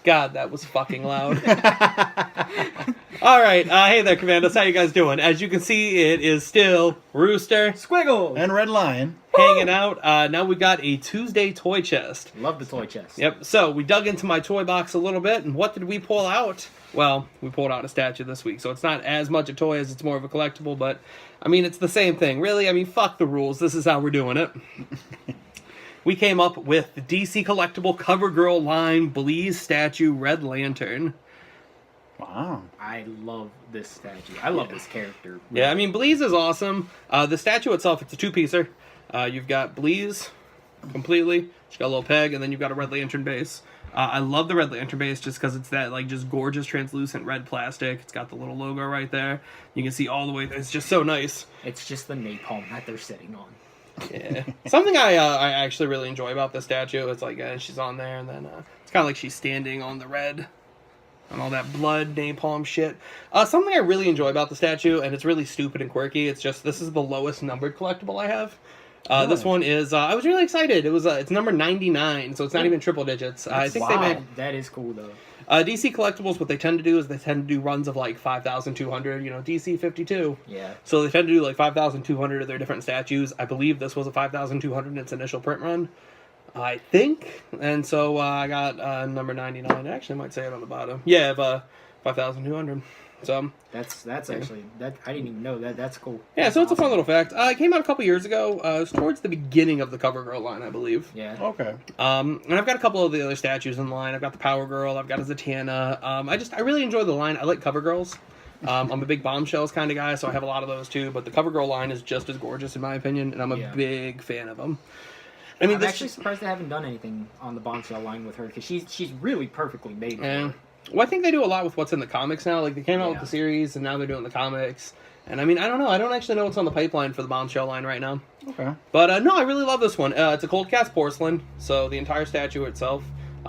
God, that was fucking loud. All right, hey there, Commandos. How you guys doing? As you can see, it is still Rooster, Squiggle, and Red Lion hanging out. Now we got a Tuesday toy chest. Love the toy chest. Yep. So we dug into my toy box a little bit, and what did we pull out? Well, we pulled out a statue this week, so it's not as much a toy as it's more of a collectible. But I mean, it's the same thing, really. I mean, fuck the rules. This is how we're doing it. We came up with the DC Collectible Covergirl line Bleez Statue Red Lantern. Wow. I love this statue. I love this character. Yeah, I mean, Bleez is awesome. The statue itself, it's a two-piecer. You've got Bleez completely. She's got a little peg, and then you've got a Red Lantern base. I love the Red Lantern base just because it's that, like, just gorgeous translucent red plastic. It's got the little logo right there. You can see all the way. It's just so nice. It's just the napalm that they're sitting on. Yeah. Something I actually really enjoy about this statue, it's like she's on there, and then it's kind of like she's standing on the red. And all that blood, napalm shit. Something I really enjoy about the statue, and it's really stupid and quirky, it's just, this is the lowest numbered collectible I have. This one is, I was really excited. It's number 99, so it's not even triple digits. I think they made... That is cool, though. DC Collectibles, what they tend to do is they tend to do runs of like 5,200, DC 52. Yeah. So they tend to do like 5,200 of their different statues. I believe this was a 5,200 in its initial print run. I think, and so I got number 99. I actually might say it on the bottom. Yeah, 5,200. So that's actually that I didn't even know that. That's cool. Yeah, that's so it's awesome. a fun little fact. It came out a couple years ago. It was towards the beginning of the CoverGirl line, I believe. Yeah. Okay. And I've got a couple of the other statues in line. I've got the Power Girl. I've got a Zatanna. I really enjoy the line. I like CoverGirls. I'm a big Bombshells kind of guy, so I have a lot of those too. But the CoverGirl line is just as gorgeous in my opinion, and I'm a big fan of them. I mean, I'm actually surprised they haven't done anything on the Bombshell line with her, because she's really perfectly made. Yeah. Well, I think they do a lot with what's in the comics now. Like, they came out with the series, and now they're doing the comics. And, I mean, I don't know. I don't actually know what's on the pipeline for the Bombshell line right now. Okay. But, no, I really love this one. It's a cold cast porcelain, so the entire statue itself,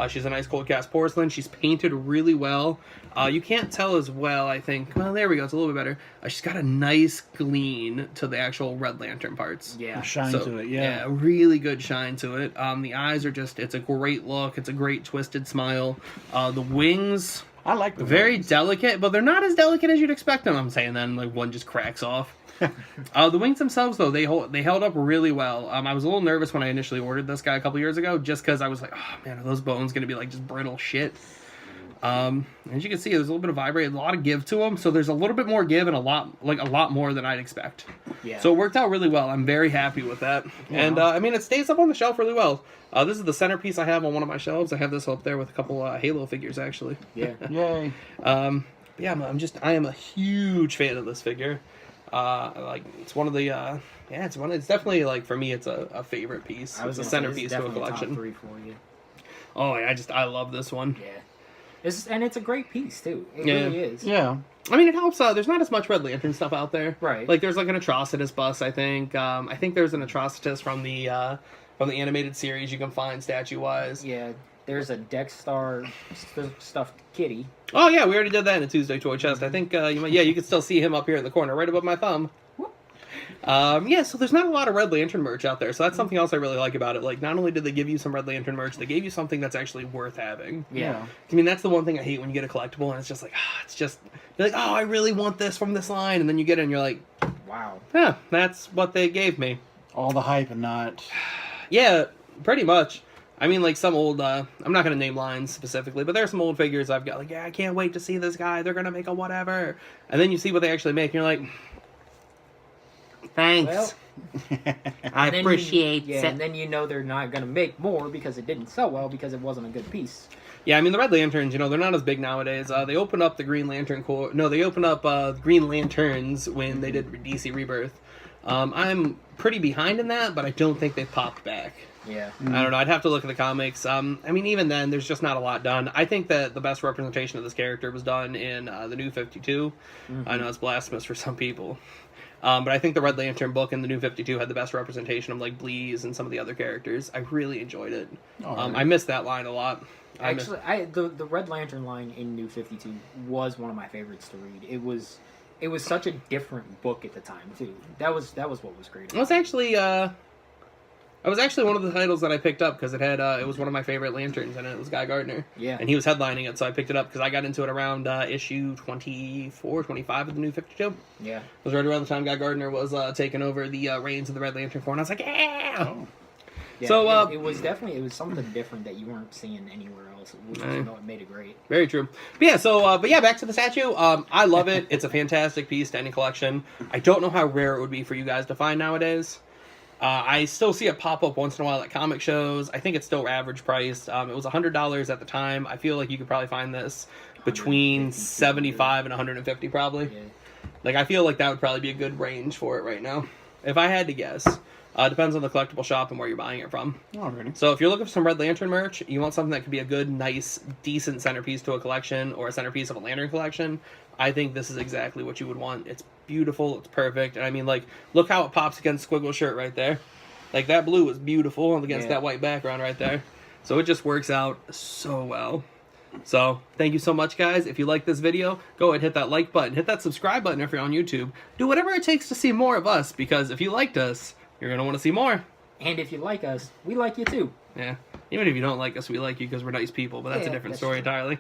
she's a nice cold cast porcelain. She's painted really well. You can't tell as well, I think. Well, there we go. It's a little bit better. She's got a nice gleam to the actual Red Lantern parts. Yeah. Shine to it, yeah. Yeah, really good shine to it. The eyes are just, it's a great look. It's a great twisted smile. The wings, I like the very wings. delicate, but they're not as delicate as you'd expect them. I'm saying then, like, one just cracks off. The wings themselves, though, they held up really well. I was a little nervous when I initially ordered this guy a couple years ago, just because I was like, oh, man, are those bones going to be, like, just brittle shit? As you can see, there's a little bit of vibrate, a lot of give to them, so there's a little bit more give and a lot more than I'd expect. Yeah. So it worked out really well. I'm very happy with that. Yeah. And, I mean, it stays up on the shelf really well. This is the centerpiece I have on one of my shelves. I have this up there with a couple Halo figures, actually. Yeah. Yay. Yeah, I am a huge fan of this figure. It's one of the, it's definitely, like, for me, it's a favorite piece. It's a centerpiece to a collection. Top 3 for you. Oh, yeah, I love this one. Yeah. It's a great piece, too. It really is. Yeah. I mean, it helps. There's not as much Red Lantern stuff out there. Right. Like, there's, like, an Atrocitus bus, I think. I think there's an Atrocitus from the animated series you can find statue-wise. Yeah. There's a Dexstar stuffed kitty. Oh, yeah, we already did that in a Tuesday Toy Chest. I think, you can still see him up here in the corner, right above my thumb. So there's not a lot of Red Lantern merch out there, so that's something else I really like about it. Like, not only did they give you some Red Lantern merch, they gave you something that's actually worth having. Yeah. I mean, that's the one thing I hate when you get a collectible, and it's just like, you're like, oh, I really want this from this line, and then you get it, and you're like, wow. Yeah, that's what they gave me. All the hype and not... Yeah, pretty much. I mean, like, some old, I'm not going to name lines specifically, but there's some old figures I've got, like, yeah, I can't wait to see this guy, they're going to make a whatever. And then you see what they actually make, and you're like... Thanks. Well, I appreciate it. And then you know they're not going to make more because it didn't sell well because it wasn't a good piece. Yeah, I mean, the Red Lanterns, they're not as big nowadays. They opened up the Green Lantern Corps. No, they opened up Green Lanterns when they did DC Rebirth. I'm pretty behind in that, but I don't think they've popped back. Yeah. I don't know. I'd have to look at the comics. I mean, even then, there's just not a lot done. I think that the best representation of this character was done in the New 52. Mm-hmm. I know it's blasphemous for some people. But I think the Red Lantern book and the New 52 had the best representation of, like, Bleez and some of the other characters. I really enjoyed it. I missed that line a lot. Actually, the Red Lantern line in New 52 was one of my favorites to read. It was such a different book at the time, too. That was what was great. It was actually, It was actually one of the titles that I picked up because it was one of my favorite lanterns, and it was Guy Gardner. Yeah. And he was headlining it, so I picked it up because I got into it around issue 24, 25 of the New 52. Yeah. It was right around the time Guy Gardner was taking over the reins of the Red Lantern Corps, and I was like, yeah! Oh. Yeah, So, it was something different that you weren't seeing anywhere else, which was, it made it great. Very true. But yeah, back to the statue. I love it. It's a fantastic piece to any collection. I don't know how rare it would be for you guys to find nowadays. I still see it pop up once in a while at comic shows. I think it's still average priced. It was $100 at the time. I feel like you could probably find this between 75 and 150 probably. Yeah. Like, I feel like that would probably be a good range for it right now. If I had to guess. Depends on the collectible shop and where you're buying it from. Alrighty. So if you're looking for some Red Lantern merch, you want something that could be a good, nice, decent centerpiece to a collection or a centerpiece of a lantern collection, I think this is exactly what you would want. It's beautiful. It's perfect. And I mean, like, look how it pops against Squiggle's shirt right there. Like, that blue is beautiful against that white background right there. So it just works out so well. So, thank you so much, guys. If you like this video, go ahead and hit that like button. Hit that subscribe button if you're on YouTube. Do whatever it takes to see more of us, because if you liked us, you're going to want to see more. And if you like us, we like you too. Yeah. Even if you don't like us, we like you because we're nice people, but that's a different story true. entirely.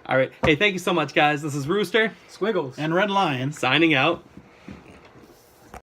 All right. Hey, thank you so much, guys. This is Rooster. Squiggles. And Red Lion. Signing out.